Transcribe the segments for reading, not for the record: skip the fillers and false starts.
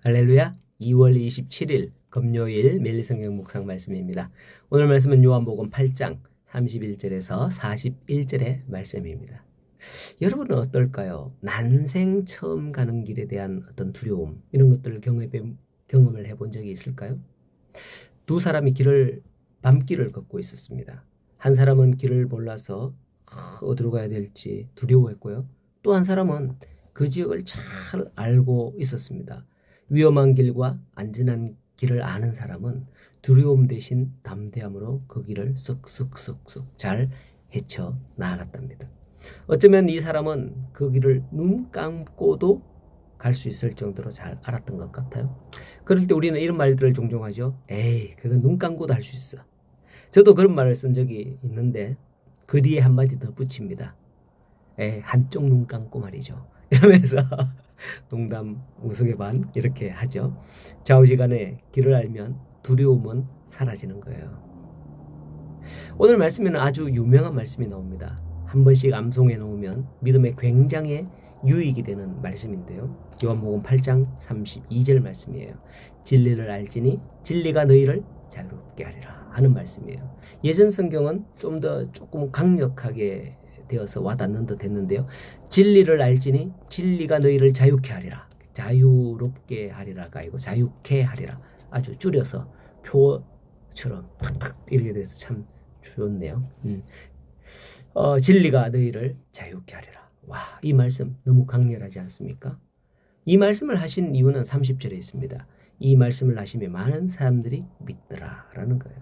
할렐루야. 2월 27일 금요일 매일 성경 묵상 말씀입니다. 오늘 말씀은 요한복음 8장 31절에서 41절의 말씀입니다. 여러분은 어떨까요? 난생 처음 가는 길에 대한 어떤 두려움, 이런 것들을 경험을 해본 적이 있을까요? 두 사람이 밤길을 걷고 있었습니다. 한 사람은 길을 몰라서 어디로 가야 될지 두려워했고요. 또 한 사람은 그 지역을 잘 알고 있었습니다. 위험한 길과 안전한 길을 아는 사람은 두려움 대신 담대함으로 그 길을 쓱쓱쓱쓱 잘 헤쳐 나아갔답니다. 어쩌면 이 사람은 그 길을 눈 감고도 갈 수 있을 정도로 잘 알았던 것 같아요. 그럴 때 우리는 이런 말들을 종종 하죠. 에이, 그건 눈 감고도 할 수 있어. 저도 그런 말을 쓴 적이 있는데 그 뒤에 한마디 더 붙입니다. 에이, 한쪽 눈 감고 말이죠. 이러면서 농담 우스개 반 이렇게 하죠. 좌우지간에 길을 알면 두려움은 사라지는 거예요. 오늘 말씀에는 아주 유명한 말씀이 나옵니다. 한 번씩 암송해 놓으면 믿음에 굉장히 유익이 되는 말씀인데요. 요한복음 8장 32절 말씀이에요. 진리를 알지니 진리가 너희를 자유롭게 하리라 하는 말씀이에요. 예전 성경은 조금 강력하게 되어서 와닿는 듯 했는데요. 진리를 알지니 진리가 너희를 자유케 하리라. 자유롭게 하리라가 아니고 자유케 하리라. 아주 줄여서 표처럼 탁탁 이렇게 돼서 참 좋네요. 진리가 너희를 자유케 하리라. 와, 이 말씀 너무 강렬하지 않습니까? 이 말씀을 하신 이유는 30절에 있습니다. 이 말씀을 하시며 많은 사람들이 믿더라 라는 거예요.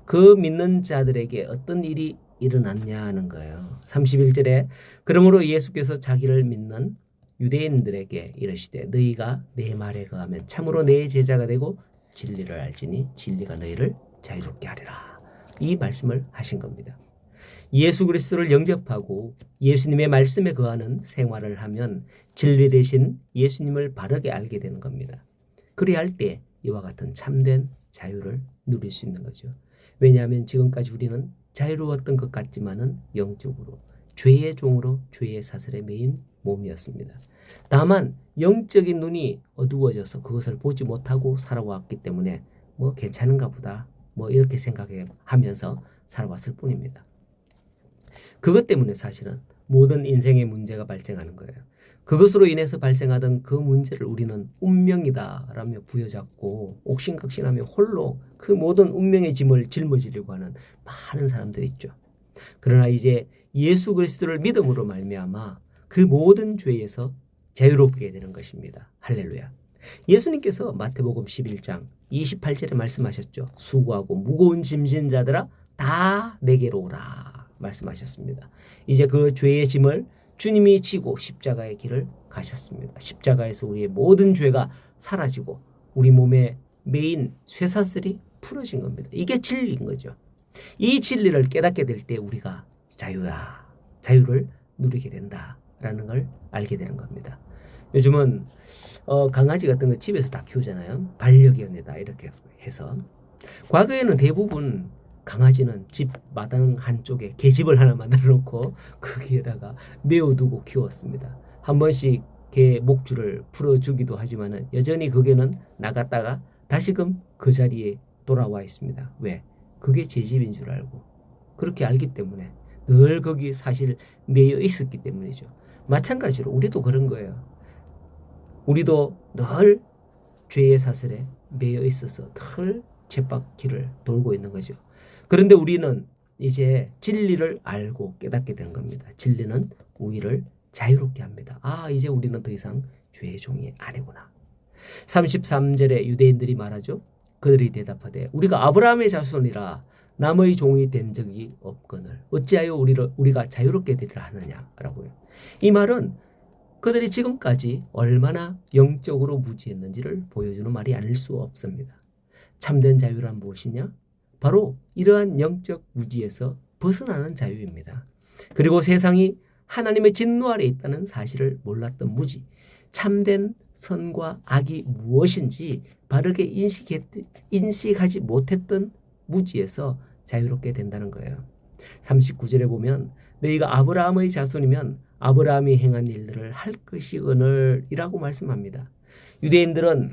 그 믿는 자들에게 어떤 일이 일어났냐 하는 거예요. 31절에 그러므로 예수께서 자기를 믿는 유대인들에게 이르시되 너희가 내 말에 거하면 참으로 내 제자가 되고 진리를 알지니 진리가 너희를 자유롭게 하리라. 이 말씀을 하신 겁니다. 예수 그리스도를 영접하고 예수님의 말씀에 거하는 생활을 하면 진리 대신 예수님을 바르게 알게 되는 겁니다. 그리할 때 이와 같은 참된 자유를 누릴 수 있는 거죠. 왜냐하면 지금까지 우리는 자유로웠던 것 같지만은 영적으로 죄의 종으로 죄의 사슬에 매인 몸이었습니다. 다만 영적인 눈이 어두워져서 그것을 보지 못하고 살아왔기 때문에 괜찮은가 보다 이렇게 생각하면서 살아왔을 뿐입니다. 그것 때문에 사실은 모든 인생의 문제가 발생하는 거예요. 그것으로 인해서 발생하던 그 문제를 우리는 운명이다라며 부여잡고 옥신각신하며 홀로 그 모든 운명의 짐을 짊어지려고 하는 많은 사람들이 있죠. 그러나 이제 예수 그리스도를 믿음으로 말미암아 그 모든 죄에서 자유롭게 되는 것입니다. 할렐루야. 예수님께서 마태복음 11장 28절에 말씀하셨죠. 수고하고 무거운 짐진 자들아 다 내게로 오라 말씀하셨습니다. 이제 그 죄의 짐을 주님이 지고 십자가의 길을 가셨습니다. 십자가에서 우리의 모든 죄가 사라지고 우리 몸에 매인 쇠사슬이 풀어진 겁니다. 이게 진리인 거죠. 이 진리를 깨닫게 될 때 우리가 자유를 누리게 된다라는 걸 알게 되는 겁니다. 요즘은 강아지 같은 거 집에서 다 키우잖아요. 반려견이다 이렇게 해서. 과거에는 대부분 강아지는 집 마당 한쪽에 개집을 하나 만들어 놓고 거기에다가 메어두고 키웠습니다. 한 번씩 개 목줄을 풀어주기도 하지만은 여전히 그 개는 나갔다가 다시금 그 자리에 돌아와 있습니다. 왜? 그게 제 집인 줄 알고 그렇게 알기 때문에 늘 거기 사실 매여 있었기 때문이죠. 마찬가지로 우리도 그런 거예요. 우리도 늘 죄의 사슬에 매여 있어서 늘 쳇바퀴를 돌고 있는 거죠. 그런데 우리는 이제 진리를 알고 깨닫게 되는 겁니다. 진리는 우리를 자유롭게 합니다. 이제 우리는 더 이상 죄의 종이 아니구나. 33절에 유대인들이 말하죠. 그들이 대답하되 우리가 아브라함의 자손이라 남의 종이 된 적이 없거늘 어찌하여 우리가 자유롭게 되리라 하느냐라고요. 이 말은 그들이 지금까지 얼마나 영적으로 무지했는지를 보여주는 말이 아닐 수 없습니다. 참된 자유란 무엇이냐? 바로 이러한 영적 무지에서 벗어나는 자유입니다. 그리고 세상이 하나님의 진노 아래 있다는 사실을 몰랐던 무지, 참된 선과 악이 무엇인지 바르게 인식하지 못했던 무지에서 자유롭게 된다는 거예요. 39절에 보면 너희가 아브라함의 자손이면 아브라함이 행한 일들을 할 것이거늘이라고 말씀합니다. 유대인들은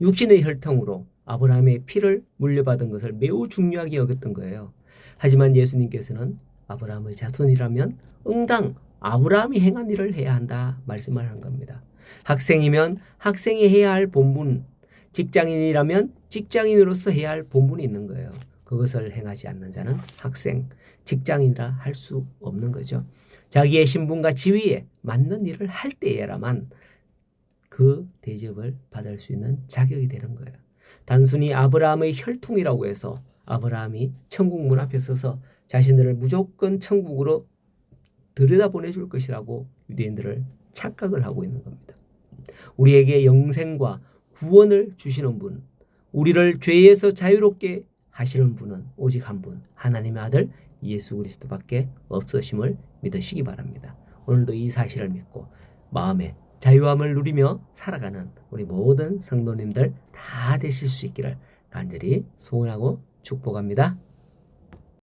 육신의 혈통으로 아브라함의 피를 물려받은 것을 매우 중요하게 여겼던 거예요. 하지만 예수님께서는 아브라함의 자손이라면 응당 아브라함이 행한 일을 해야 한다 말씀을 하는 겁니다. 학생이면 학생이 해야 할 본분, 직장인이라면 직장인으로서 해야 할 본분이 있는 거예요. 그것을 행하지 않는 자는 학생, 직장인이라 할 수 없는 거죠. 자기의 신분과 지위에 맞는 일을 할 때에야만 그 대접을 받을 수 있는 자격이 되는 거예요. 단순히 아브라함의 혈통이라고 해서 아브라함이 천국 문 앞에 서서 자신들을 무조건 천국으로 들여다보내줄 것이라고 유대인들을 착각을 하고 있는 겁니다. 우리에게 영생과 구원을 주시는 분, 우리를 죄에서 자유롭게 하시는 분은 오직 한 분, 하나님의 아들 예수 그리스도밖에 없으심을 믿으시기 바랍니다. 오늘도 이 사실을 믿고 마음의 자유함을 누리며 살아가는 우리 모든 성도님들 다 되실 수 있기를 간절히 소원하고 축복합니다.